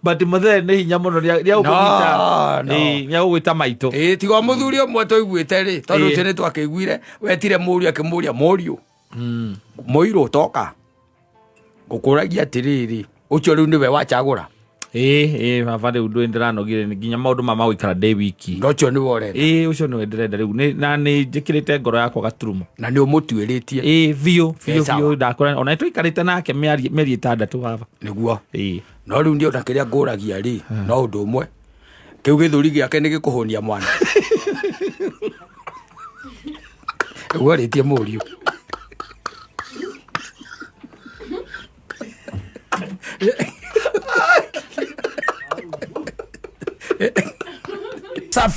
but mothe nĩ hinya mũno ria ũkũnyita nya ũgwĩta maitũ tiga mũthuri ũmwe tũiguĩte rĩ tondũ ũcio nĩ twakĩiguire wetire mũriũ akĩmũria mũriũ mũirũ toka ngũkũragia atĩrĩrĩ ũcio rĩu nĩwe wachagũra baba rĩu ndũ ndĩranogire nginya maũndũ ma gũikara ndĩ wiki ũcio nĩwe ũrenda ũcio nĩwe ndĩrenda rĩu na nĩ njĩkĩrĩte ngoro yakwa gaturumo na nĩ ũmũtuĩrĩtie biũ ndakora ona tũikarĩte nake mĩeri 6 baba nĩguo no rĩu ndio na kĩrĩa ngũragia rĩ no ũndũ ũmwe kĩu gĩthũri gĩake nĩ gĩkũhũnia mwana ũgwarĩtie mũriũ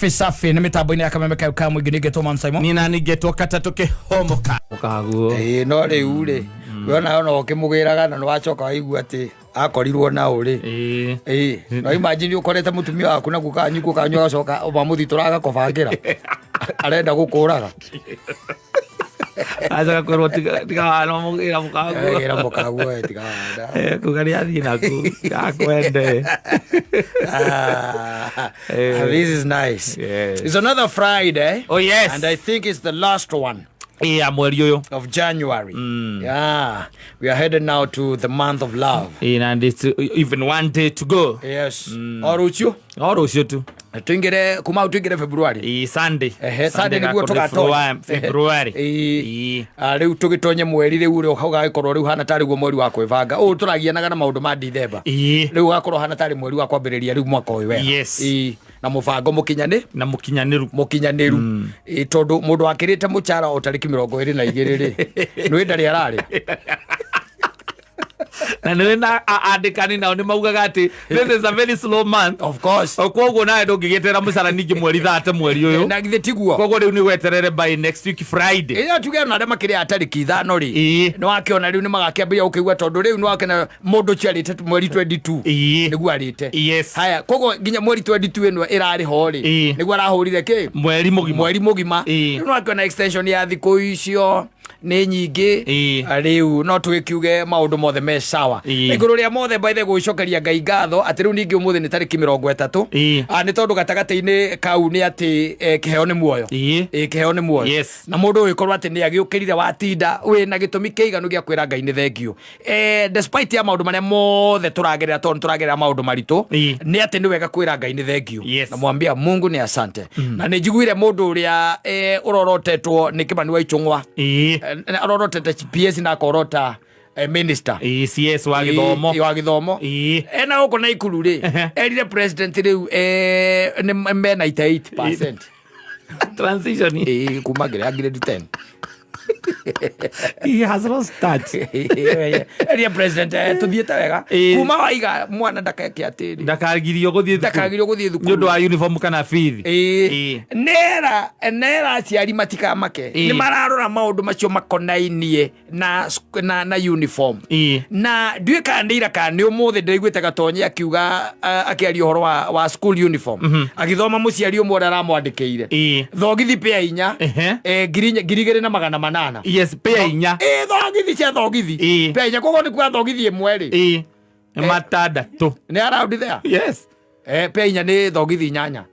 safi nä mä tambo-inä ya kamemeka ka må ingä nä ngetwo Simon nä na nä ngetwo kata tå kä homoka no rä u rä wona ona å kä må gä raga na nä wacoka waigua atä akorirwo na å rä no imagine å korete må tumia waku na gukanyu kanyu agacoka mamå thitå raga kobangä ra arenda gå kå raga aca korwo tigana må gä ra må kaguo tigana kågarä athiä naku gakwende. This is nice. It's another Friday. Oh yes, and I think it's the last one mweri ũyũ of January. We are headed now to the month of love, and it's even one day to go. Yes. O rũciũ tu tuingire kuma tuingire February Sunday niguo tugatonya February riu tugitonye mweri riu uri ugagikorwo riu hana tari guo mweri wa kwibanga u turagianaga na maundu ma December riu ugakorwo hana tari mweri wa kwambiriria riu mwaka uyu wega na mubango mukinyaniru tondu mundu akirite muchara o tariki 22 ri nwi ndari arari na nä na andäkani nao nä maugaga atä this is a very slow month, of course, koguo nawe ndå ngä gä terera må cara ningä mweri 30 mweri å yå na githä tiguo koguo rä u nä gweterere by next week Friday tuge na arä makä rä a tariki 5 rä nä wakä ona rä u nä magakä ambä ria gå kä igua tondå rä u nä wakena må ndå ciarä te mweri 22 nä guo arä te haya koguo nginya mweri 22 ä no ä rarä ho rä nä guo arahå rire kä mweri må gima rä u nä wakä ona extension ya thikå icio nä nyingä rä u no tå gä kiuge maå ndå mothe me sawa igå rå rä a mothe baithe gå cokeria Ngai ngatho atä rä u ningä å må thä nä tarä ki 30 nä tondå gatagatä-inä kau nä atä kä heo nä muoyo kä heo nä muoyo na må ndå å gä korwo atä nä agä å kä rire watinda wä na gä tå mi kä iganu gä a kwä ra Ngai nä thengio despite ya maå ndå marä a mothe tå ragerera tondå tå ragerera maå ndå maritå nä atä nä wega kwä ra Ngai nä thengio na mwambia Mungu nä asante na nä njiguire må ndå å rä a å rorotetwo nä kä mani wa icång'wa arorotete PS na korota minister CS wa githomo ena uko na ikuru ri erire president riu me 98% transition kuma grade 10 he has lost touch eria president tuthiete wega kuma waiga mwana ndakake atiri ndakagirio guthie thukuru nyondo wa uniform kana fithi nera aciari matikamake ni mararora maundu macio makonainie na uniform na ndue kanira kani umuthi ndaiguite gatonye akiuga akiaria horo wa school uniform agithoma muciari umwe aramwandikiire thogithi pia inya ngiri na magana manana pia inya thogithi cia thogithi pia inya kogo ni kwa thogithi imwe ri matandatu ni around there pia inya ni thogithi nyanya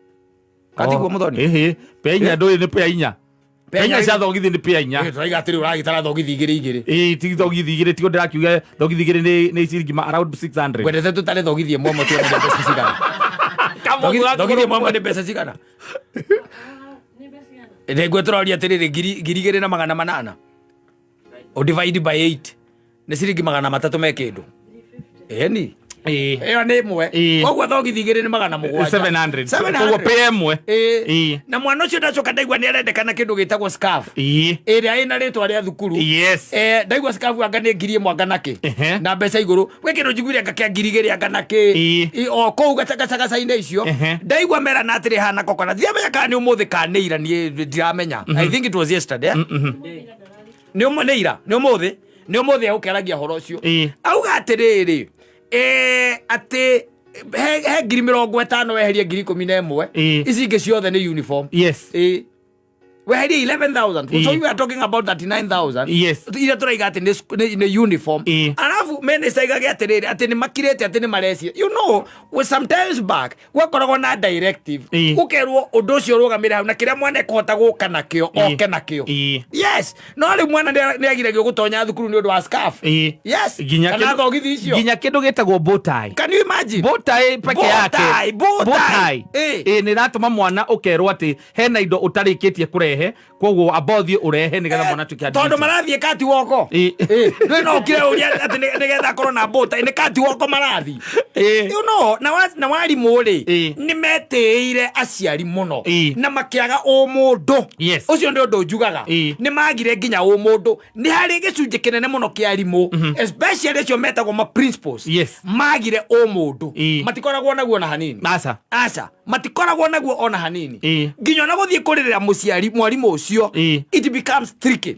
katiguo muthoni pia inya ndoi ni pia inya penya cia thogithi ni pia inya turaiga atiri uragitara thogithi igiri ti thogithi igiri ti ndirakiuga thogithi igiri ni ciringi around 600 wendete tutare thogithi imwe mo tuone mbeca cigana thogithi imwe ni mbeca cigana Ndegwe tũroria atĩrĩrĩ ngiri igĩrĩ na magana manana o divide by 8 nĩ ciringi magana matatũ me kĩndũ ni ĩyo nĩ ĩmwe koguo thogithi igĩrĩ nĩ magana 700 koguo pay ĩmwe na mwana ũcio ndacoka ndaigua nĩ arendekana kĩndũ gĩtagwo scarf ĩrĩa ĩna rĩtwa rĩa thukuru ndaigua scarf anga nĩ ngiri ĩmwe anga nakĩ na mbeca igũrũ we kĩndũ njiguire anga kĩa ngiri igĩrĩ anga nakĩ o kũu gacagaca-inĩ icio ndaigua mera na atĩrĩ hana kokona ndiamenya kana nĩ ũmũthĩ kana nĩ ira niĩ ndiramenya I think it was yesterday nĩ ira nĩ ũmũthĩ agũkĩaragia horo ũcio auga atĩrĩrĩ ati he ngiri 50 weherie ngiri 11 ici ingĩ ciothe nĩ uniform weherie 11,000 so you are talking about 39,000 yes ira turaiga ati ni uniform alafu minister igage atiriri ati ni makirete ati ni marecia you know with sometimes back wakoragwo na directive ukerwo undu ucio rugamire hau na kiria mwana kuhota guka nakio oke nakio yes no ri mwana ni agiragio gutonya thukuru ni undu wa scarf yes kana thogithi icio ginya kindu gitagwo botai can you imagine botai peke yake botai ni ratuma mwana ukerwo ati hena indo utarikitie kurehe koguo abothie urehe nigetha mwana tukia tondu marathie kati woko ndui no kire uria ati nigetha korwo na botai ni kati woko marathi you know na warimu ri ni meteire aciari muno na makiaga umundu ucio ndi undu njugaga ni magire nginya umundu ni hari gicunje kinene muno kiarimu especially acio metagwo ma principals magire umundu matikoragwo naguo na hanini aca matikoragwo naguo ona hanini nginya na guthie kuririra muciari mwarimu ucio it becomes tricky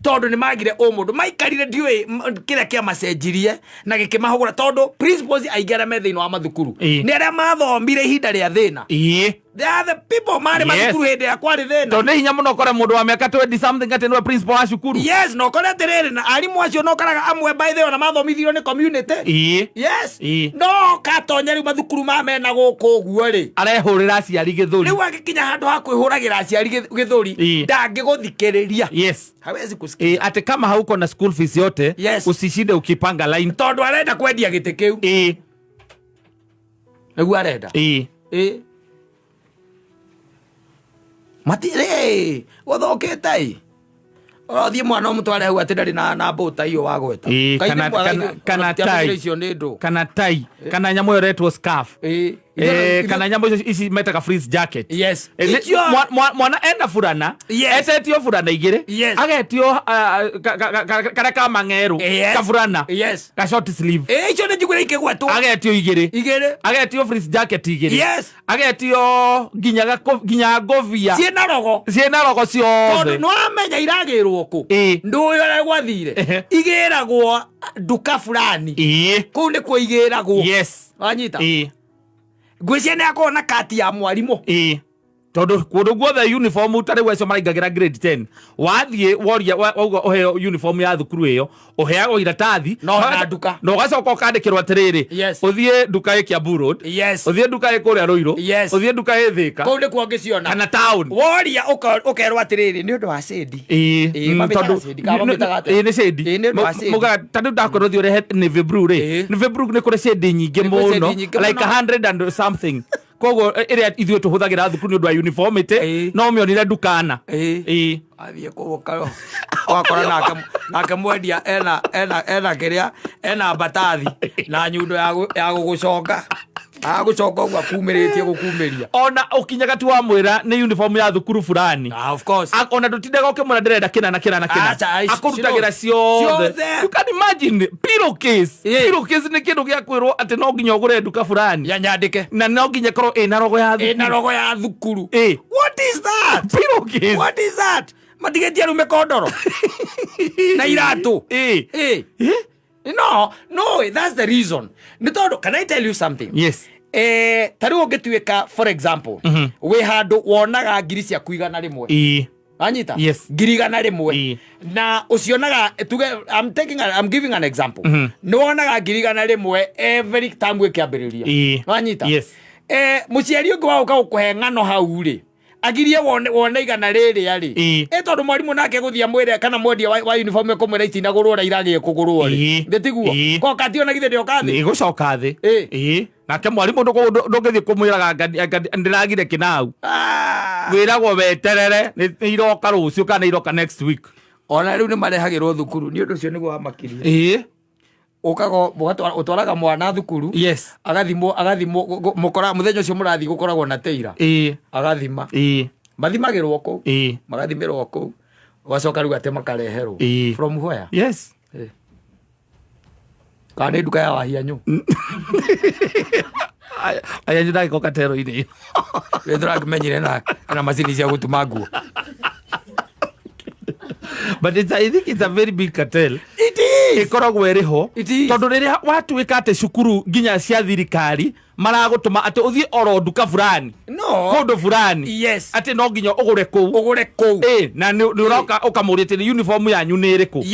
tondu ni magire umundu maikarire ndiwe kira kia macenjirie na gikimahugura tondu principals aigera methiino wa mathukuru ni aria mathomire ihinda ria thina they are the people mari mathukuru hindi ya kwari thina tondu hinya muno kore mundu wa miaka 20 something ati no principal wa cukuru no kore atiriri na arimu acio no karaga amwe by the way na mathomithio ni community no katonya riu mathukuru ma mena guku guo ri arehurira aciari githuri riu agikinya handu ha kwihuragira aciari githuri ndangiguthikiriria hawezi kusikia ati kama hauko na school fees yote usishinde ukipanga line tondu arenda kwendia gite kiu nigu arenda matire wathoketai othie mwana mutware hau atindari na bota iyo wagweta kana tai kana nyamo yoretwo scarf kana nyambo ici metaga freeze jacket mwana enda furana etetio furana igire agetio kara kama ngero ka furana ka short sleeve icio ni njugire ikigwetwo agetio igire agetio freeze jacket igire agetio ginya govia ciena rogo ciothe no amenya iragirwo ku nduyo gwathire igiragwo duka fulani ku ni ku igiragwo wanyita ngwiciria ni akorwo na kati ya mwarimu tondu kundu guothe uniform utari wecio maraingagira grade 10 wathie woria wauga uheo uniform ya thukuru iyo uheagwo iratathi no na duka no gacoka ukandikirwa atiriri uthie duka ya Kiambu Road uthie duka ya kuria Ruiru uthie duka ya Thika kuu ni kuongiciona kana town woria ukerwa atiriri ni undu wa sendi tondu ni sendi muga tandu ndakorwo thio rehe navy blue ri navy blue ni kuri sendi nyingi muno like 100 and something kogo iria ithuĩ tuhuthagira thukuru ni undu wa uniformity no mionire dukana athie kuvuka wakora nake mwendia ena kiria ena batathi na nyundo ya gugucoka agucoka ugwa kumiritie gukumiria ona ukinyaga tu wa mwira ni uniform ya thukuru fulani of course ona tutindaga ukimura ndirenda kina na akurutagira ciothe you can imagine pillowcase ni kindu gia kwirwo ati no nginya ugure duka fulani ya nyandike na no nginya korwo ina rogo ya thukuru what is that pillowcase what is that matigetia rume kondoro na iratu no that's the reason nitondo can I tell you something tariu ngituika for example we handu wonaga ngiri cia kuigana rimwe anyita ngiri igana rimwe na ucionaga tuge I'm giving an example ni wonaga ngiri igana rimwe every time we kiambiriria anyita muciari ungi wa ukagukuhe ng'ano hau ri agirie wone igana riri ari tondu mwarimu nake guthia mwire kana mwendia wa uniform kumwira itina gurura iragie kugurwo ri ndetiguo ko katio na githe ndioka thi igucoka thi nake mwarimu ndungithie kumwiraga ndiragire kinau wiragwo weterere ni iroka rucio kana iroka next week ona riu ni marehagirwo thukuru ni undu ucio niguo wamakirie ukago utwaraga mwana thukuru agathimo mukora muthenya ucio murathi gukoragwo na teira agathima mathimagirwo ku magathimirwo ku ugacoka riu ate makareherwo from where kana duka ya wahianyu aya njidai ko katero ine ndra kimenyire na macini cia gutuma nguo but I think it's a very big cartel. It is. Ikoragwo iriho tondu riria watuika ate cukuru nginya cia thirikari maragutuma ati uthie oro nduka fulani kundu fulani ati no nginya ugure ku na ni uroka ukamuria ati ni uniform yanyu ni iriku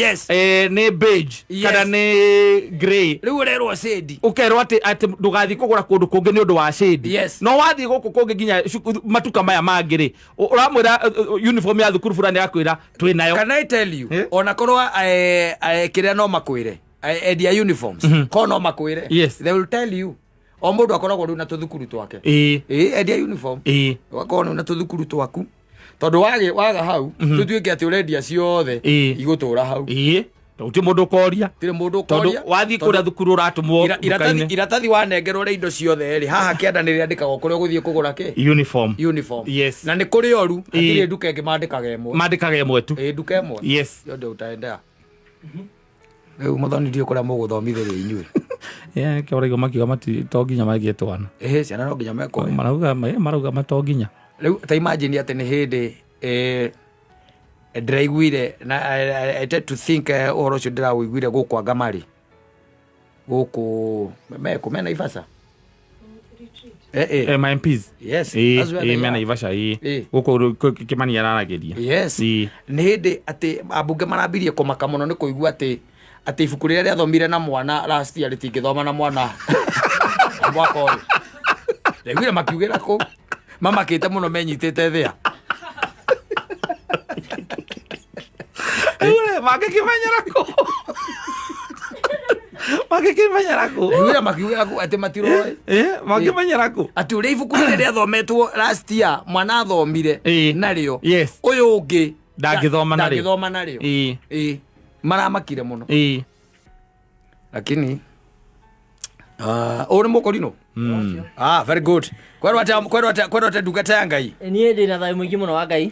ni beige kana ni grey riu urerwo shade ukerwo ati ndugathi kugura kundu kungi ni undu wa shade no wathi guku kungi nginya matuka maya mangiri uramwira uniform ya thukuru fulani akwira twi nayo. Can I tell you ona korwa kiria no makwire edia uniforms ko no makwire they will tell you o mundu akoragwo ri na tuthukuru twake edia uniform wakona na tuthukuru twaku tondu waga hau tutuike ati urendia ciothe igutura hau uti mundu koria tire mundu koria wathi kuria thukuru uratumwo iratathi wanengerwo ri indo ciothe ri haha kiandanire andikagwo kuria guthie kugura ki uniform na ni kuri oru atire nduka ingi mandikaga imwe tu nduka imwe yonde utaendea riu muthoni ndio kuria muguthomithiria inyui kioraigo makiuga matonginya magie twana ciana no nginya meko marauga matonginya riu ta imagine ati ni hindi ndiraiguire na I tend to think oro cio ndiraiguire guku Angamari guku meko mena Ivasa MPs mena Ivasha guku Kimani yararagiria ni hindi ati abunge marambirie kumaka muno ni kuigua ati ibuku riria riathomire na mwana last year ritingithoma na mwana mwaka uyu ndaiguire makiugira ku mamakite muno menyitite thia magikimenyerako ndaiguire makiugira ku ati matiroe magikimenyerako ati uria ibuku riria riathometwo last year mwana athomire nario uyu ungi ndangithoma nario maramakire muno lakini uri mukorino very good kwerwa ndungata ya Ngai nie ndina thayo mwingi muno wa Ngai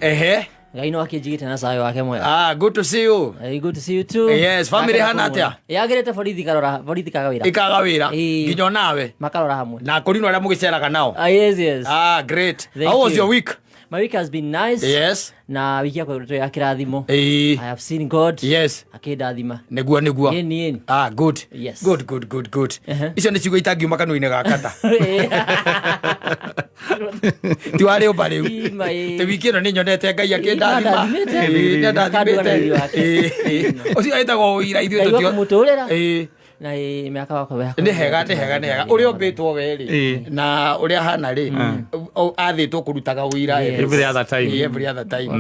Ngai no akinjigite na sayo wake mwega good to see you good to see you too family hana atia yagirete borithi kaga wira nginyo nawe makarora hamwe na korino aria mugiceraga nao yes great. How was your week? My week has been nice. Na wiki yako ya kirathimo. I have seen God. Akindathima. Negua. Yeni. Good. Yes. Good. Icio ni ciugo itangiuma kanua-ini gakata. Ti wari umba riu. Ti wiki ino ni nyonete Ngai akindathima. Ucio aitagwo uira ithuĩ tutio. Na miaka wako wako ni hega uria umbitwo we ri na uria hana ri athitwo kurutaga uira every other time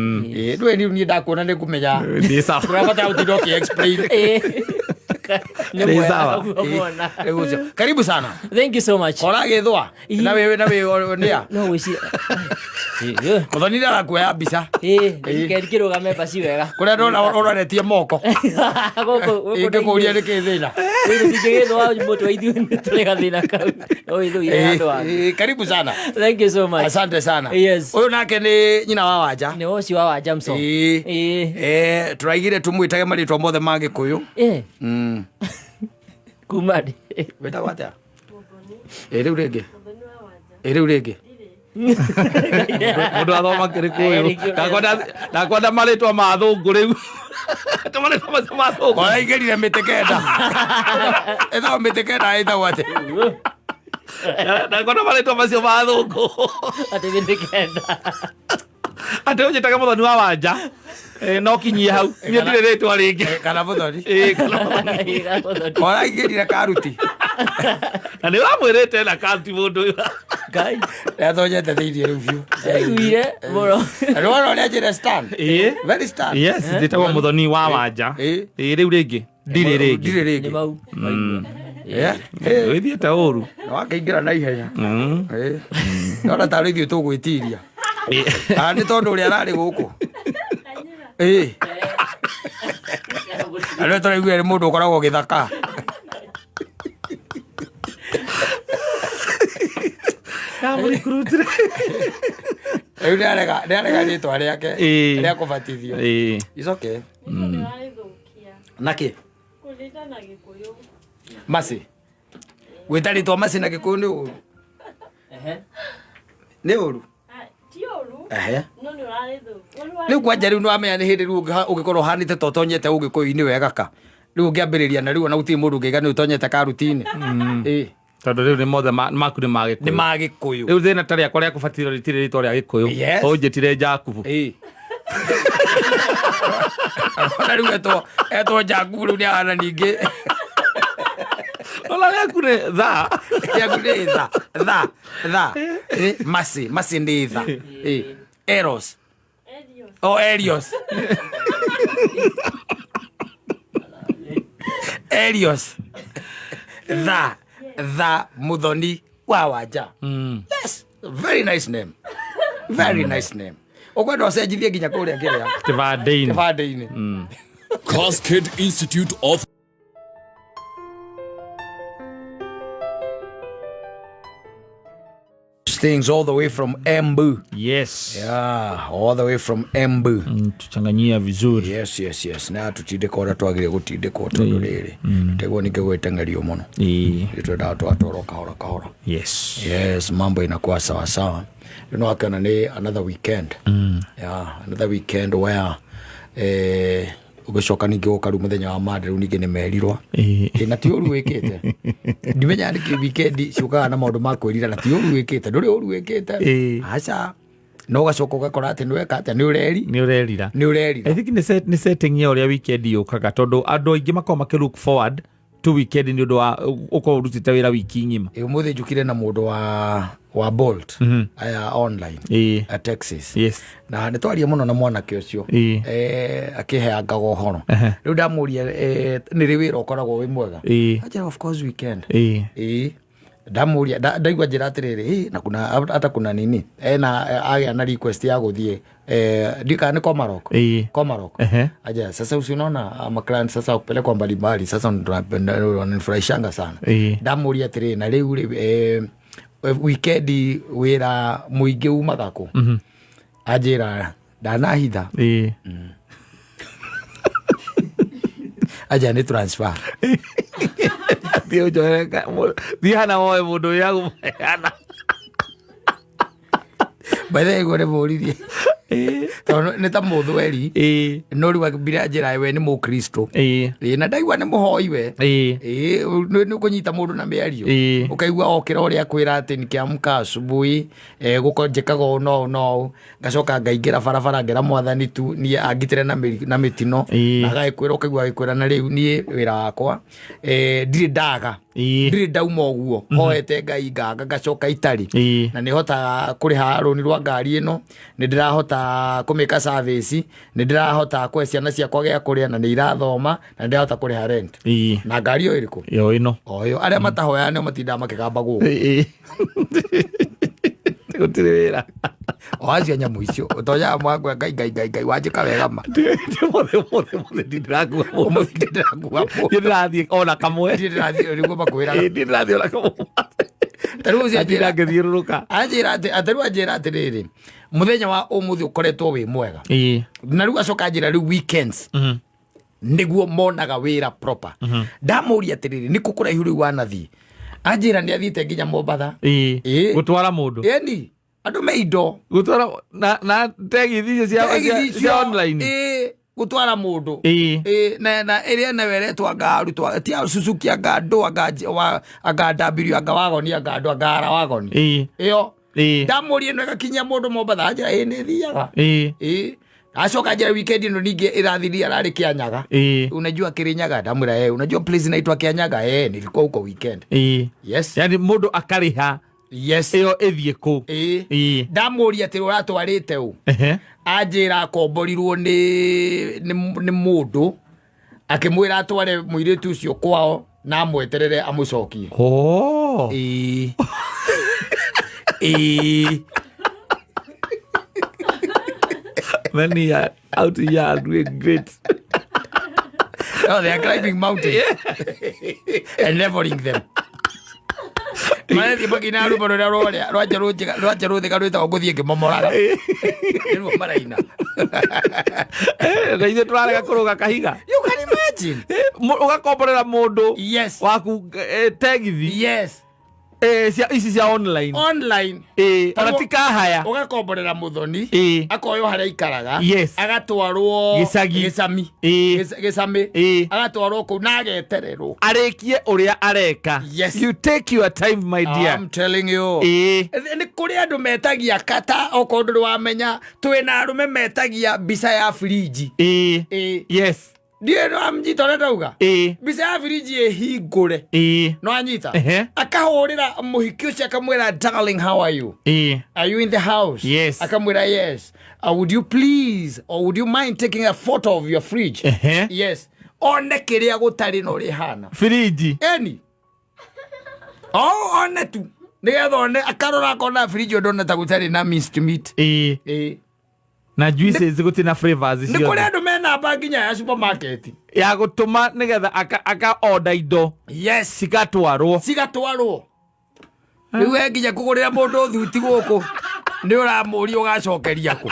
ndwe ni ndakuona ni kumenya ni sawa urabata utindo ki explain ni sawa karibu sana. Thank you so much. Ora githwa na wewe nia no wisi muthoni ndara kuya mbica kerikirugame basi wega kuria ndona uroretie moko goko kuria ni kithina karibu sana. Thank you so much. Asante sana. Uyu nake ni nyina wa Wanja. Ni woci wa Wanja mso. Turaigire tumwitage maritwa mothe ma Gikuyu. Kumadi. Weta watia. Riu ringi. Mundu athoma Gikuyu. Ndakwenda maritwa ma thungu riu. Tumane kama samato. Kwa ingerire mitekenda. Etha mitekenda etha ate. Ndakwenda maritwa macio ma thungu. Ate mitekenda. Ate unjitaga muthoni wa Wanja. No kinyie hau. Ni ndire ritwa ringi. Kana muthoni. Kana muthoni. Kwa ingerire karuti. Na ni wamwirite na karuti mundu uyu. Ngai. Ethonyete thiini riu biu. Uire boro. Roro ria jire stand. Very stand. Yes, nditagwo muthoni wa Wanja. Riu ringi. Ndire ringi. Ni mau. Withiete uru. Na wakaingira na ihenya. Nona ta rithio tugwitiria. Ni tondu uria arari guku. Ano turaigua ni mundu ukoragwo githaka. Riu ndarega ritwa riake ria kubatithio. It's okay. Naki kulita na Gikuyu masi gwita ritwa masi na Gikuyu ni uru ni uru ti uru no ni urathu riu kwanja riu nwamenya ni hindi riu ungikorwo hanite totonyete Ugikuyu-ini wega ka riu ungiambiriria na riu ona uti mundu ngiga ni utonyete karuti-ini tondu riu ni mothe maku ni magikuyu ni magikuyu riu thina tari akwa ria kubatiro ritire ritwa ria gikuyu unjitire Jakubu ona riu etwo Jakubu riu ni ahana ningi ola riaku ni tha riaku ni tha masi ni tha Eros Elios Elios tha muthoni wa wanja. Yes, very nice name ukwenda ucenjithie nginya kuria kiria kibande-ini Cascade Institute of things all the way from Embu. Yes. Yeah, all the way from Embu. Tuchanganyia vizuri. Yes. Na tutindika ora twagire gutindika tondu riri. Tegwo ninge gwetengerio muno. Twenda twatoroka kahora. Yes, mambo inakuwa sawa sawa. You know, akana ni another weekend. Yeah, another weekend where ugicoka ningi ukaru muthenya wa mande riu ningi ni merirwa na ti uru wikite ndimenya ndiki weekend ciukaga na maundu ma kwirira na ti uru wikite nduri uru wikite aca no gacoka ugakora ati ni weka ati ni urerira I think ni setting ya uria weekend yukaga tondu andu aingi makoma make look forward to weekend ni undu wa uko rutite wira wiki ngima umuthi njukire na mundu wa Bolt aya online a Texas na ni twaria muno na mwanake ucio akiheanga gohoro riu ndamuria ni ri wira ukoragwo wi mwega aja of course weekend ndamuria ndaigwa njira atiriri na kuna hata kuna nini na agia na request ya guthie ndika ni Komarok aja sasa usiona ma client sasa kupelekwa mbalimbali sasa nifurahishanga sana ndamuria atiriri na riu weekend wira muingi umaga ku ajira ndanahitha aja ni transfer Dio joreka diana moe mundu ya gumeana bae gore boririe tono ne ta muthweri no riwa bila njira we ni mu Kristo na ndaigwa ni muhoi we ni kunyita mundu na miario ukaigwa okira uria kwira ati ni kiamka asubuhi gukonjekaga no ngacoka ngaingira barabara ngera mwathani tu ni angitire na mitino na gaikwira ukaigwa gikwira na riu ni wira wakwa ndiri ndaga ndiri ndauma uguo hoete ngai ngacoka itari na ni hota kuriha runi rwa ngari ino ni ndirahota kumika service ni ndirahota kwe ciana ciakwa gya kuria na ni irathoma na ndirahota kuriha rent na ngari yo iriku yo ino oyo aria matahoya ne matinda makigamba guku gutire wira oacia nyamu icio utonya mwangwa ngai wanjika wega ma mothe ndirathie ona kamwe ndirathie riguo makwira ndirathie ona kamwe taruzi ajira ngithiururuka ajira atiriri muthenya wa umuthi ukoretwo wi mwega na riu acoka njira riu weekends niguo monaga wira proper ndamuria atiriri ni kukuraihu riu wanathie ajira ni athiite nginya Mombatha gutwara mundu yani andu meindo gutwara na tegithi cia online gutwara mundu na iria na weretwa ngaru twa ti Suzuki angando angandambirio angawagoni angando angara wagoni iyo ndamurie no gakinya mundu Mombatha ajira ni thiaga acoka njira weekend ino ningi irathiria rari Kianyaga unajua Kirinyaga ndamwira unajua place inaitwa Kianyaga nilikuwa huko weekend yes yani mundu akariha yes iyo ithie ku ndamuria ati uratwarite u ajira akomborirwo ni mundu akimwira atware muiritu ucio kwao na amweterere amucokie when he are out here doing great. Oh, they are climbing mountains and leveling them. Mane tiba kinaru baro roja roja karwita oguthie ngimomoraga niruo maraina na ithe twarega kuruga kahiga you can imagine ugakomborera mundu yes waku tegithi yes ici cia online ona tika haya ugakomborera muthoni akoyo haria ikaraga agatwarwo gicami agatwarwo ku na agetererwo arikie uria areka. You take your time my dear. I'm telling you. Ni kuri andu metagia kata okondu wamenya twina arume metagia mbica ya friji. Yes. Ndiye no amjita ndauga. Mbica ya friji hingure. No anyita. Akahurira muhiki ucio akamwira darling how are you? Are you in the house? Yes. Akamwira yes. Would you please or would you mind taking a photo of your fridge? Yes. One kiria gutari no rihana. Friji. Eni. One tu. Nigetha one akarora kona fridge ndona ta gutari na minced meat. Na juices gutina flavors cio. Ni kuri andu mena banginya ya supermarket. Ya gutuma nigetha aka order indo. Yes. Cigatwarwo. Riu nginya kugurira mundu thuti guku. Ni uramuri ugacokeria ku.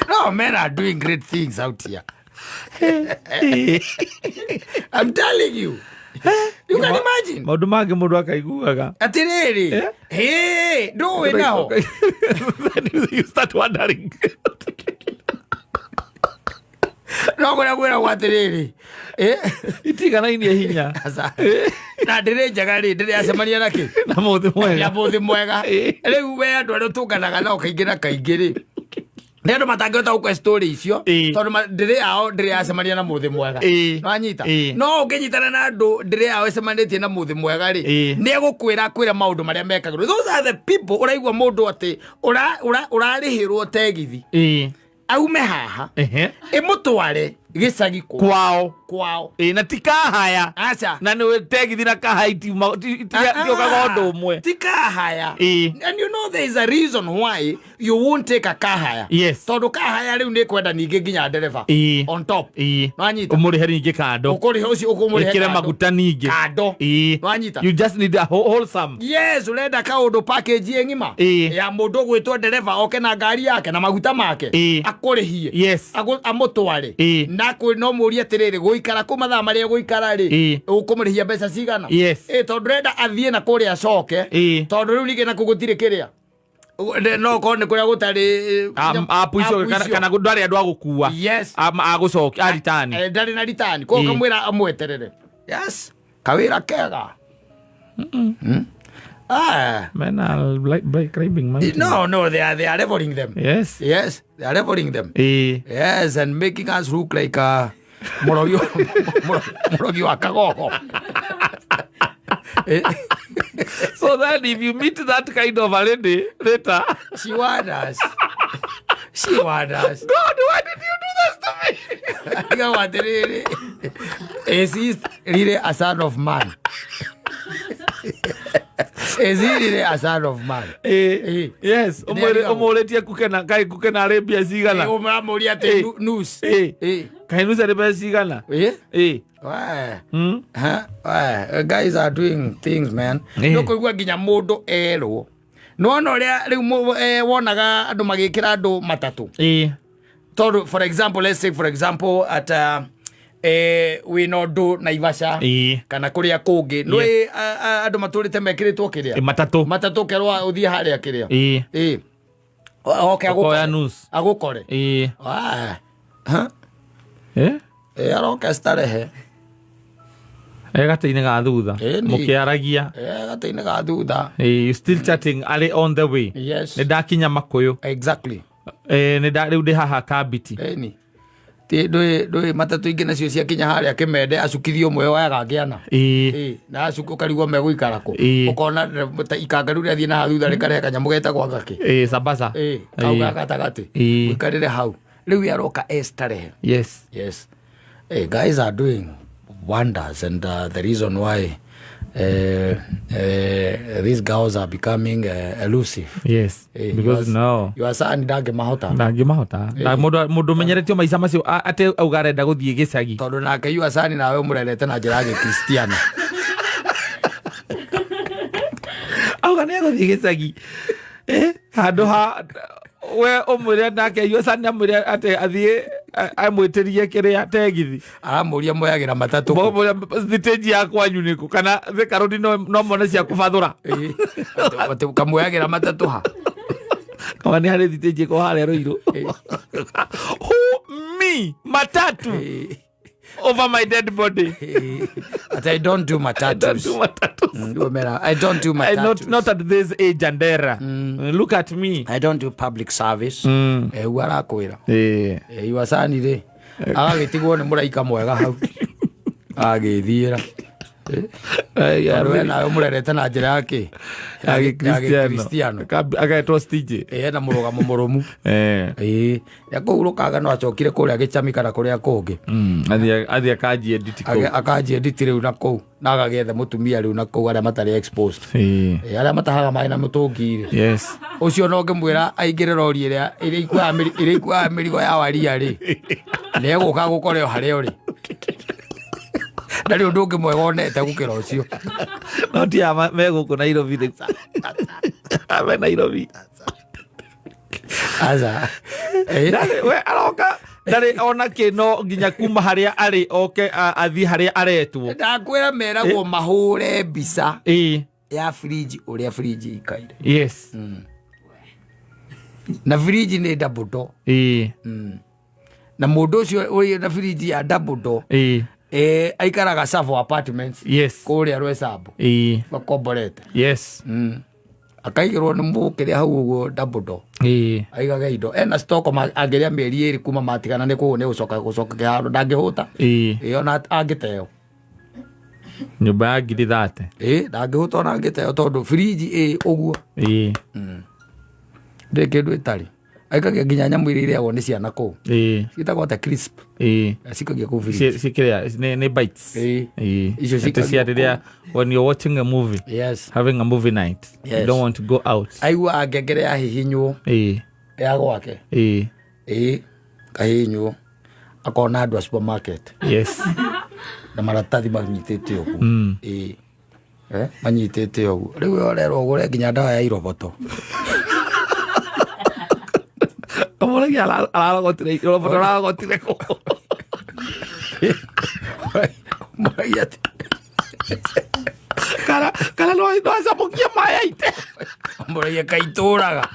No, men are doing great things out here. I'm telling you. You can imagine. Maundu mangi mundu akaiguaga. Atiriri. Hey, do it now. Then you start wondering. No gura gwatiriri. Itigana ini hinya. Na ndire njagari ndire acemania naki. Na muthi mwega. Ya muthi mwega. Riu we andu aria tunganaga nao kaingĩ kaingĩ ni andu matangĩhota gũkwa story icio tondũ ndĩrĩ yao ndĩrĩ acemania na mũthĩ mwega no anyita no ũngĩnyitana na andũ ndĩrĩ yao ĩcemanĩtie na mũthĩ mwega rĩ nĩ egũkwĩra maũndũ marĩa mekagĩrwo. Those are the people ũraigua mũndũ atĩ ũrarĩhĩrwo tegithi aume haha ĩmũtware gĩcagi kwao na tikahaya acha na nĩ tegithi na kahaiti tiokaga ũndũ ũmwe tikahaya. And you know there is a reason why you won't take a kahaya. Yes. Tondũ kahaya rĩu nĩ kwenda ningĩ nginya ndereba on top no anyita ũmũrĩhe ningĩ kando ũkũrĩhe ũcio ũkũmũrĩhe kando maguta ningĩ kando no anyita you just need a wholesome. Yes, urenda kaũndũ package ng'ima ya mũndũ gwĩtwo ndereba oke na ngari yake na maguta make akũrĩhie. Yes. Amũtware na no mũria atĩrĩrĩ gũikara kũ mathaa marĩa gũikara rĩ ũkũmũrĩhia mbeca cigana. Tondũ renda athiĩ na kũrĩa acoke tondũ rĩu ningĩ na kũgũtirĩ kĩrĩa no kone kuria gutari apu icio kana ndari andu agukua agucokia aritani ndari na ritani ko kamwira amweterere. Yes, kawira kega. Men are like craving money. No, they are leveling them. Yes, they are leveling them. Yes, and making us look like Morogi Wakagogo. So then if you meet that kind of a lady later, she wonders. God, why did you do this to me? Is he really a son of man? Is he really a son of man? Yes. Omoletia kukena Arabia sigana. Omoletia te news. Kai news Arabia sigana. Guys are doing things, man. No kuigua ginya mundu ero. No ria riu wonaga andu magikira andu matatu. Tondu for example, let's say for example at we no do Naivasha kana kuria kungi no andu maturite mekiritwo kiria matatu kerwa uthie haria kiria okay agukore aroka starehe gataine ga thutha mukiaragia gataine ga thutha you still chatting ali on the way. Yes, ni dakinya makuyu exactly ni da riu ndi haha kabiti ti ndui matatu ingi nacio cia kinya haria kimende acukithio mwe waga ngiana na acuku karigwo meguikara ku ukona ikanga riu athie na thutha rikare kanyamu geta gwa ngaki sabasa au gatagati uikarire hau riu yaroka estarehe. Yes, guys are doing wonders, and the reason why these girls are becoming elusive. Yes, because no you are saying ndage mahota na mundu menyeretio maica macio ate augarenda guthie gicagi tondu nake you are saying nawe murerete na njira ya Kristiano augane guthie gicagi handu ha we umwire nake you are saying amwire ate athie amwitirie kiria tegithi amuria moyagira matatu stage ya kwanyu niko kana Thika Road no mone cia kubathura kamuyagira matatu ha kama ni hari stage ko hale Ruiru me matatu over my dead body. But I don't do matatus. I don't do matatus. Not at this age and era. Look at me. I don't do public service. Wala kwira. Iwasani re. Agagitigwo ni muraika mwega hau. Agithiira. Na murerete na njira yake Kristiano agetwo stage na murugamo murumu yakurukaga no acokire kuria gicami kana kuria kungi athia kanji edit ko akanji edit riu na ku na agagethe mutumia riu na ku aria matari exposed aria matahaga mai na mutungi yes ucio no ngimwira aingire rori iria ikwa mirigo ya waria ri ne guka gukoreo hario ri Dari undu ungi mwega onete gukira ucio no tia me guku Nairobi ri ame Nairobi aza we aroka dari ona kino nginya kuma haria ari oke athi haria aretwo ndakwira meragwo mahure mbica ya fridge uria fridge ikaire yes na fridge ni double door na mundu ucio uri na fridge ya double door aikaraga Savo Apartments yes kuria Rwesambu bakomborete yes akaigirwo ni mukiria hau uguo double door aigaga indo ena stock angeria mieri iri kuma matigana ni kuhu ni gucoka kiharo ndangihuta ona angiteo nyumba ya ngiri 30 ndangihuta ona angiteo tondu fridge uguo ndekindu itari aikagia nginya nyamu iria irĩagwo nĩ ciana kũu citagwo ta crisp cikagia kũu fridge cikiria ni bites icio cikagia rĩrĩa when you're watching a movie having a movie night you don't want to go out aigua ngengere ya hihinywo ya gwake kahihinywo akona andũ a supermarket yes na maratathi manyitĩte ũguo manyitĩte ũguo rĩu orerwo ũgũre nginya ndawa ya iroboto Kamu ala gotire ko. Mayat. Kala no asa pokia mayaite. Moria kaituraga.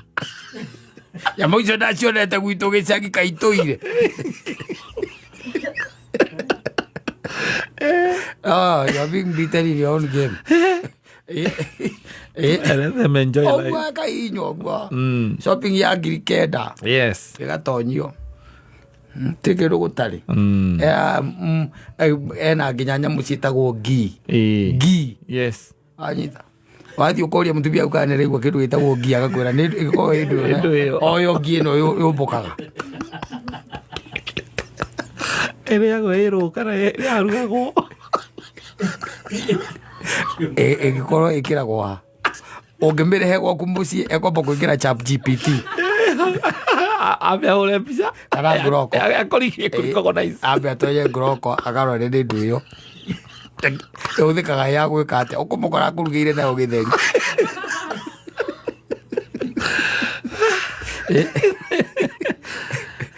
Ya moiso nacio ta guito gicagi kaitoire. You're being beaten in your own game. Let them enjoy life. Ogwa kainyo ogwa. Shopping ya girikeda. Yes. Gatonyio. Tikero gutari. Ena nginyanya mucitagwo gi. Gi. Yes. Anyita. Wathi ukoria mutubia ukane reigwa kindu gitagwo gi agakwira ni iko hindu oyo gi no yumbukaga. Ere yago ero kana yarugagwo. Egikoro ikiragwa ungimirehe gwaku mucii ekwamba kuingira ChatGPT abe ole pisa kana groko akorikie kuriko nice abe atoye groko agarore ni ndu iyo uthikaga ya gwika ate ukumukora kurugire nayo githeri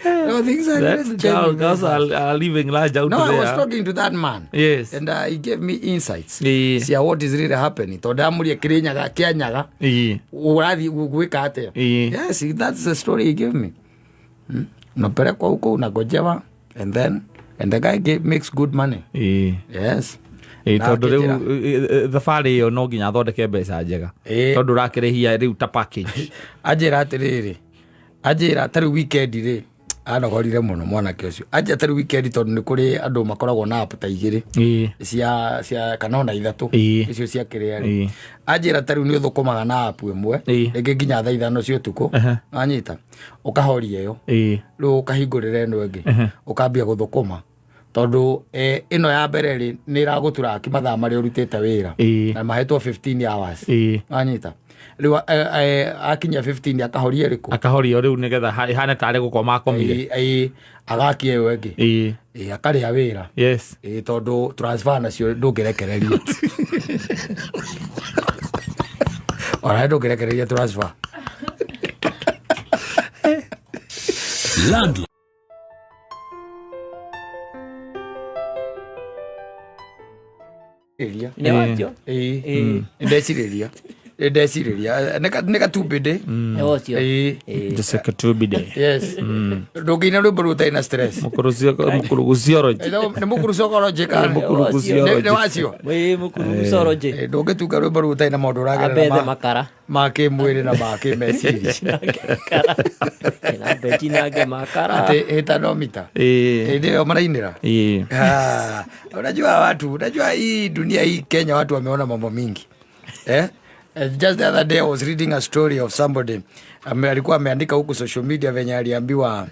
No, things are guys are living large out there. No, I was talking to that man. Yes. And he gave me insights. See what is really happening. Todamuria kirenyaga kianyaga. Urathi gwika ate. Yes, that's the story he gave me. Unapelekwa huko unagojewa and the guy makes good money. Yes. Tondu riu thabarĩ ĩyo no nginya athondeke mbeca njega tondu rakĩrĩhia rĩu ta package anjĩra atĩrĩrĩ anjĩra tarĩ weekend rĩ anogorire muno mwanake ucio anja tarĩ weekend tondu nĩ kũrĩ andũ makoragwo na app ta igĩrĩ cia kanona ithatu icio cia kĩrĩa rĩ anjĩra tarĩ nĩ ũthũkũmaga na app ĩmwe rĩngĩ nginya thaa 5 cia ũtukũ anyita ũkahoria ĩyo rĩu ũkahingũrĩra ĩno ĩngĩ ũkambia gũthũkũma tondu ino ya mbere ri ni iragutura ki mathaa mari urutite wira na mahetwo 15 hours anyita riu akinya 15 akahoria riku akahoria riu nigetha ihane tare gukoma akomire agakie yo engi akari ya wira yes tondu transfer nacio ndungirekereria ora ndungirekereria transfer Nĩ watio? Ndeciriria. Ndeciriria. Nĩ Katumbide. Nĩ watio. Just a Katumbide. Yes. Ndũngĩina rwĩmbo rũtarĩ na stress. Mũkurugucioroji. Nĩ mũkurugucioroji kana? Nĩ wacio. Wĩ mũkurugucioroji. Ndũngĩtunga rwĩmbo rũtarĩ na maũndũ ũragerera. Abethe makara. Ma kĩmwĩrĩ na ma kĩmeciria. Na betinage makara. Ati etanomita. Ndio marainira. Unajua hii dunia hii Kenya watu wameona mambo mingi. Just the other day I was reading a story of somebody alikuwa ameandika huku social media venye aliambiwa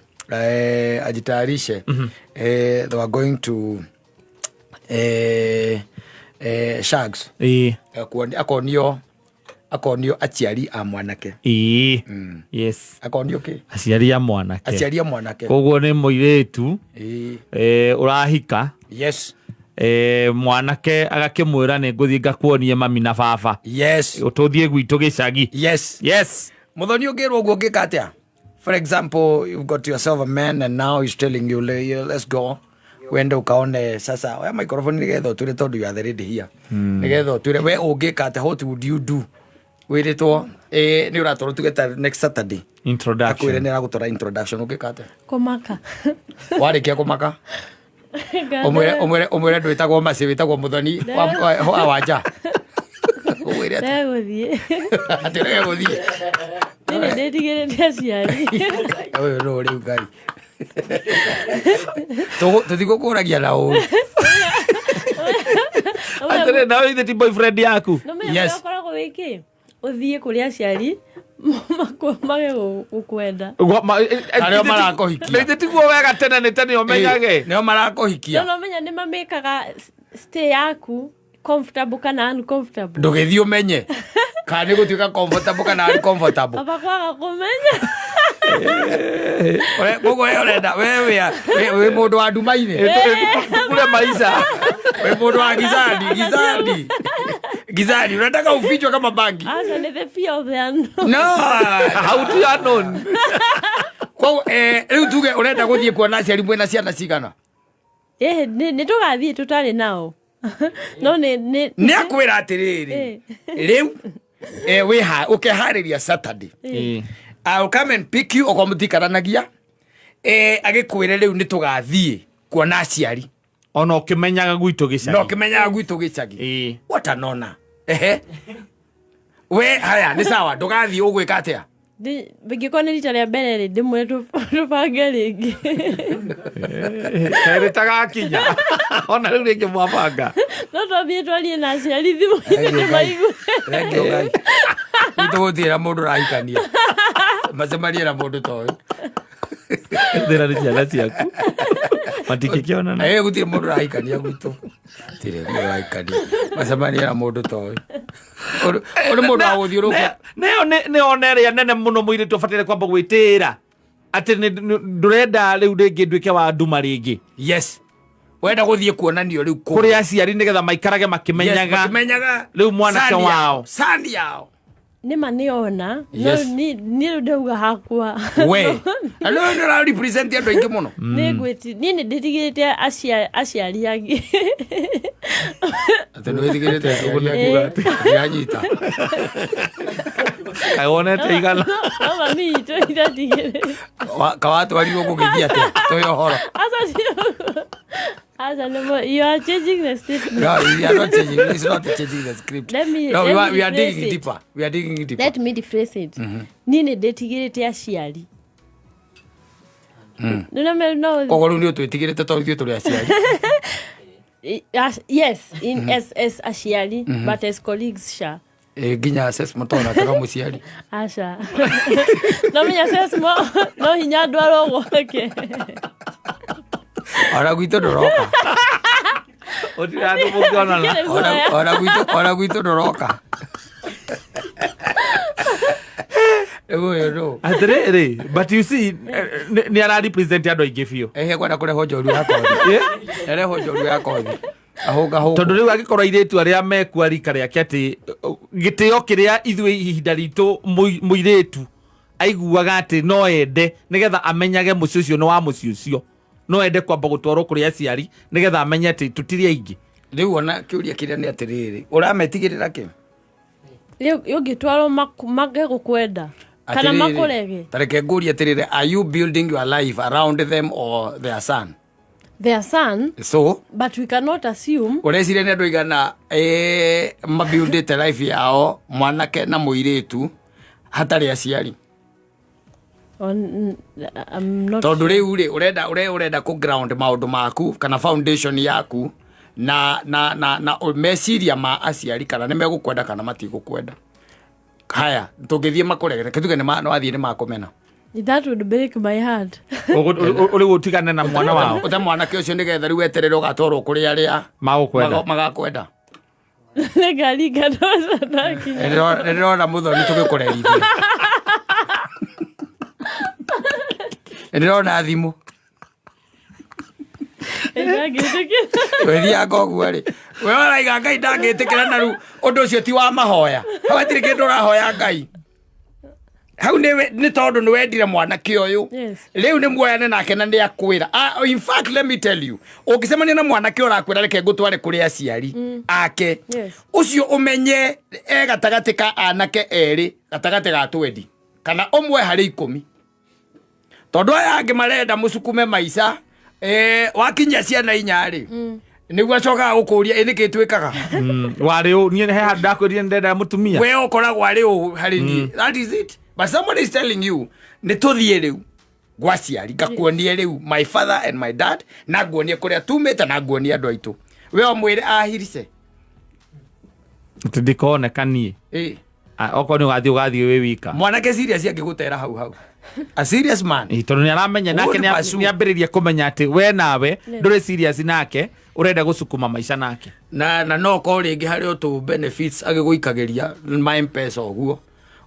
ajitayarishe. They were going to Shags. Akonio aciari a mwanake. Yes. Akonio ke? Aciari a mwanake. Aciari a mwanake. Koguo nĩ mũirĩtu ũrahika. Yes. Mwanake agakĩmwĩra nĩ ngũthiĩ ngakuonie mami na baba. Yes. Ũtũthiĩ gwitũ gĩcagi. Yes. Yes. Mũthoni ũngĩrwo ũguo ũngĩka atĩa? For example, you've got yourself a man and now he's telling you, let's go. Wende ukaone sasa oya microphone nigetha tũre tondu you are the lady here. Nigetha tũre we ũngĩka atĩa, what would you do? Wĩrĩtwo nĩ ũratwarwo tugeta next Saturday. Introduction. Akwĩre nĩ aragũtwara introduction ũngĩka atĩa? Kũmaka. Warĩkia kũmaka? Umwĩre ndwĩtagwo Maci, wĩtagwo Mũthoni wa wanja. Ũwĩre atĩa? Ndegũthiĩ. Atĩ ndegũthiĩ. Nĩ ndĩtigĩrĩte aciari. Ũyũ no rĩu Ngai. Tũtigũkũragia na ũũ. Atĩrĩ nawe ithe ti boyfriend yaku? Yes. Ũkoragwo wĩkĩ? Ũthiĩ kũrĩ aciari mage gũkwenda. Arĩa marakũhikia. Ithe tiguo wega tene nĩ tene ũmenyage. Nĩo marakũhikia. No menya nĩ mamĩkaga stay yaku comfortable kana uncomfortable. Ndũgĩthiĩ ũmenye kana nĩ gũtuĩka comfortable kana uncomfortable. Baba kwaga kũmenya. Koguo we ũrenda we mũndũ wa nduma-inĩ. Kule maisha. We mũndũ wa gizani unataka ufichwe kama bangi. Asa ni the fear of the unknown. No. How to unknown? Kwa rĩu tuge ũrenda gũthiĩ kuona aciari mwĩna ciana cigana? Nĩ tũgathiĩ tũtarĩ nao. No nĩ akwĩra atĩrĩrĩ rĩu ũkeharĩria Saturday. I'll come and pick you ũkamũtikaranagia. Agĩkwĩre rĩu nĩ tũgathiĩ kuona aciari. Ona ũkĩmenyaga gwitũ gĩcagi. No ũkĩmenyaga gwitũ gĩcagi. Watanona. We haya nĩ sawa ndũgathiĩ ũgwĩka atĩa? Bĩngĩkorwo nĩ rita rĩa mbere ndĩmwĩre tũbange rĩngĩ. Kerĩ tagakinya. Ona rĩu rĩngĩ mwabanga. No twambie twarie na aciari thimũ-inĩ maigue. Thengiũ Ngai. Nĩtũgũthiĩra mũndũ ũrahikania. Macemanie na mũndũ ta ũyũ. Thĩra nĩ ciana ciaku. Matikĩkĩonana. Gũtirĩ mũndũ ũrahikania gwitũ. Gũtirĩ mũndũ ũrahikania. Macemanie na mũndũ ta ũyũ. Ũrĩ mũndũ wa gũthiũrũka. Nĩyo ĩrĩa nene mũno mũirĩtu ũbataire kwamba gwĩtĩĩra atĩ ndũrenda rĩu rĩngĩ nduĩke wa nduma rĩngĩ. Yes. Wenda gũthiĩ kuonanio rĩu kũrĩ aciari nĩgetha maikarage makĩmenyaga rĩu mwanake wao. Sandi yao. Nĩma nĩona. No niĩ ndauga hakwa. We. Alô nĩ ũra represent andũ aingĩ mũno. Niĩ nĩ ndĩtigĩrĩte aciari angĩ. Atĩ nĩ wĩtigĩrĩte kuuga atĩ yanyita. Wonete igana. Mami itũ iratigĩrĩte. Kawatwarirwo gũgĩthiĩ atĩa tũĩ ũhoro. You are changing the script. No, you are not changing. It's not changing the script. No, we are digging deeper. We are digging deeper. Let me rephrase it. Niĩ nĩ ndĩtigĩrĩte aciari. No. Koguo rĩu nĩ ũtwĩtigĩrĩte tondũ ithuĩ tũrĩ aciari. Yes, as aciari, but as colleagues sha. Nginya assessment ona tega mũciari. Aca. No menya assessment no hinya ndwarwo gwake. Ona gwitũ ndũroka. Ũtira andũ mũngĩonana. Ona gwitũ ndũroka. Atĩrĩrĩ, but you see nĩ ara represent andũ aingĩ biũ. Kwenda kũreho njorua ya kothi. Areho njorua ya kothi. Tondũ rĩu angĩkorwo airĩtu arĩa mekua rika rĩake atĩ gĩtĩo kĩrĩa ithuĩ ihinda ritũ mũirĩtu aiguaga atĩ no ende nĩgetha amenyage mũciĩ ũcio nĩ wa mũciĩ ũcio. No ende kwamba gũtwarwo kũrĩ aciari nĩgetha amenye atĩ tũtirĩ aingĩ. riu ona kiuria kiria ni atiriri urametigirira ki yo gitwaro mage gukwenda kana makurege tareke nguria atiriri are you building your life around them or their son so but we cannot assume urecire ni andu igana mabuildite life yao mwanake na muiritu hatari aciari tondu riu ri urenda ku ground maundu maku kana foundation yaku na meciria ma aciari kana ni megukwenda kana matigukwenda haya tungithie makuregere kituge ni no athie ni makumena that would break my heart uri gutigane na mwana wao uta mwanake ucio nigetha riu eterere ugatwarwo kuri aria magakwenda negaliga doza naki ndirona muthoni tugikurerithia ndirona thimu wethia ngoguo ri we waraiga Ngai ndangitikira na riu undu ucio ti wa mahoya hawatiri kindu urahoya Ngai hau ni tondu ni wendire mwanake uyu riu ni muoyane nake na ni akwira in fact let me tell you ukicemania na mwanake urakwira reke ngutware kuri aciari ake ucio umenye gatagati ka anake eri gatagati ga twendi kana umwe hari 10 tondu aya angi marenda musukume maica wakinya ciana inyari niguo acokaga gukuria niki twikaga wari u nie he ndakwirire ndenda mutumia we ukoragwo ari u hari ni that is it but somebody is telling you ni tuthie riu gwaciari ngakuonie riu my father and my dad na nguonie kuria tumite na nguonie andu aitu we omwire ahirice ndikoonekanie oko ni ugathie we wika mwanake serious angigutera hau a serious man tondu ni aramenya nake ni ambiriria kumenya ati we nawe nduri serious nake urenda gucukuma maisha nake na no ko ringi hari otu benefits agiguikagiria my mpesa oguo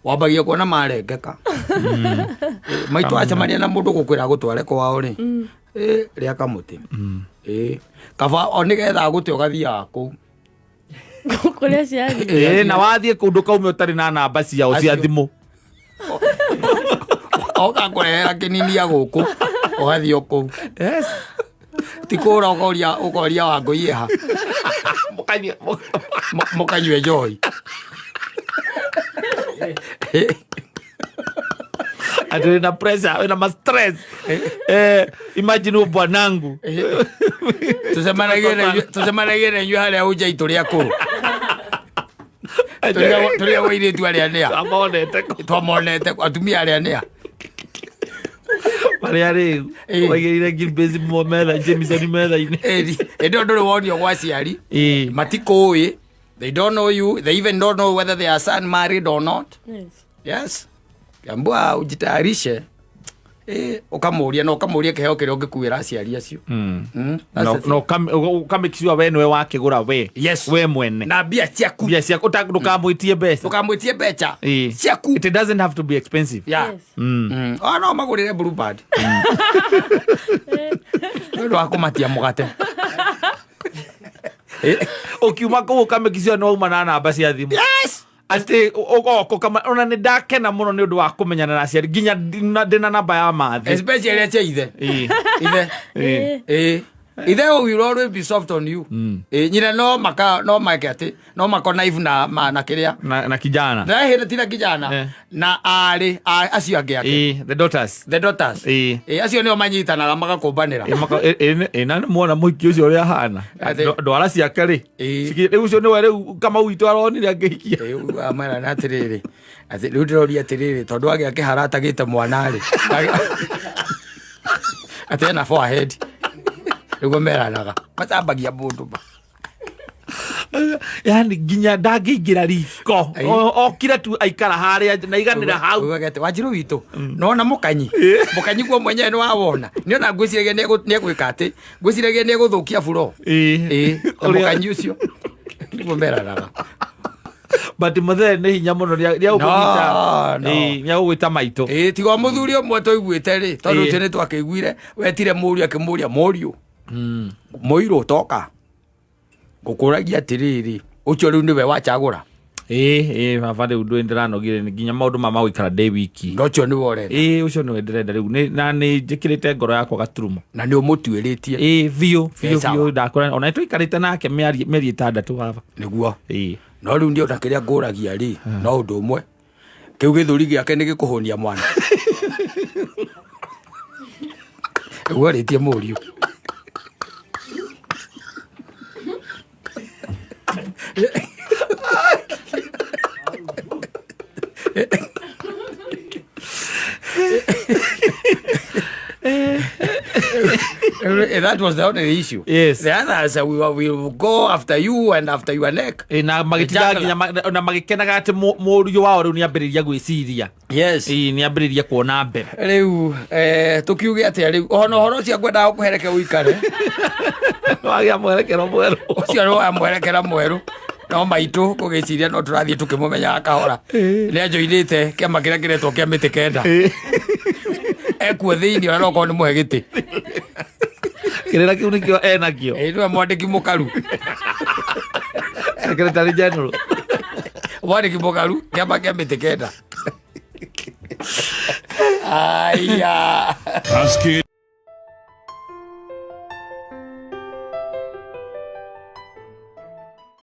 wabagia kuona marengeka maitu acamania na mundu gukwira gutware kwao ri ria kamuti kaba onigetha guti ugathia ku kuria ciari na wathie kundu kaume utari na namba ciao cia thimu ogakorehera kinini ya guku ugathio ku tikura ukoria Wangui ha mukanywe joy ati na pressure na stress imagine bwanangu tusemanagire nyu haria uja ituria kuru turia waire tu aria nea twamonete atumia aria nea Mariari waigirire Gilbert Momela Jameson Mela endo ndo wonio gwaciari matikoi they don't know you they even don't know whether their son married or not yes ambua ujitayarishe ukamuria no ukamuria keheo kiria ungikuira aciari acio no ukamikisiwa we nwe wakigura we we mwene na bia ciaku ukamwitie mbeca ukamwitie mbeca ciaku it doesn't have to be expensive no magurire Bluebird ndo akumatia mugate ukiuma ko ukamikisiwa no uma na namba cia thimu ati oko kama ona ni ndakena muno ni undu wa kumenyana na aciari ginya ndina namba ya mathi especially acha ithe ithe will always be soft on you nyina no makati no makona ivu na kiria na kijana na hira tina kijana na acio angi ake the daughters acio ni omanyitanaga magakumbanira ina muona muiki ucio uri ahana ndwara ciake ri riu ucio ni we riu kama uitu aronire angihikia amara na atiriri ati riu ndiroria atiriri tondu agi akiharatagite mwana ri ati na forehead riu meranaga matambagia mundu yani ginya ndangĩingĩra riko okire tu aikara haria na iganĩra hau Wanjiru witu nona mukanyi guo mwenyewe ni wawona niona ngwiciragia ni egwika ati ngwiciragia ni eguthukia buro mukanyi ucio niguo meranaga but mothe ni hinya muno ria ugwita nia ugwita maito tigo muthuri omwe toiguite ri tondu ucio ni twakiguire wetire murio akimuria murio muiro toka gukuragia atiriri ucio riu niwe wachagura baba rä u ndå ndä ranogire nginya maå ndå ma gå ikara ndä wiki ũcio nĩ worenda å cio nä we ndä renda rä u na nä njä kä rä te ngoro yakwa gaturumo na nä å må tuä rä tie biå ndakå ona nä tå ikarä te nake mä eri 6 baba nä guo no rä u nä ona kä rä a ngå ragia rä no å ndå å mwe kä u gä thå ri gä ake nä gä kå hå nia mwana guo rä tie må riå That was the only issue. Yes. The others we will go after you and after your neck. Na magĩtinda nginya na magĩkenaga atĩ mũriũ wao rĩu nĩ ambĩrĩria gwĩciria. Yes. Nĩ ambĩrĩria kuona mbere. Rĩu tũkiuge atĩa rĩu ona ũhoro ũcio ngwendaga gũkũhereke ũikare. Wagĩa mwerekero mwerũ. Ũcio nĩ wa mwerekera mwerũ. No maitũ gũgĩciria no tũrathiĩ tũkĩmũmenyaga kahora. Nĩ anjoinĩte kĩama kĩrĩa kĩretwo kĩa mĩtĩ kenda. Ekuo thĩinĩ ona no korwo nĩ mũhe gĩtĩ. Kĩrĩra kĩu nĩkĩo enakĩo. Nĩwe mwandĩki mũkaru. Secretary General. Mwandĩki mũkaru kĩama kĩa mĩtĩ kenda. Aya.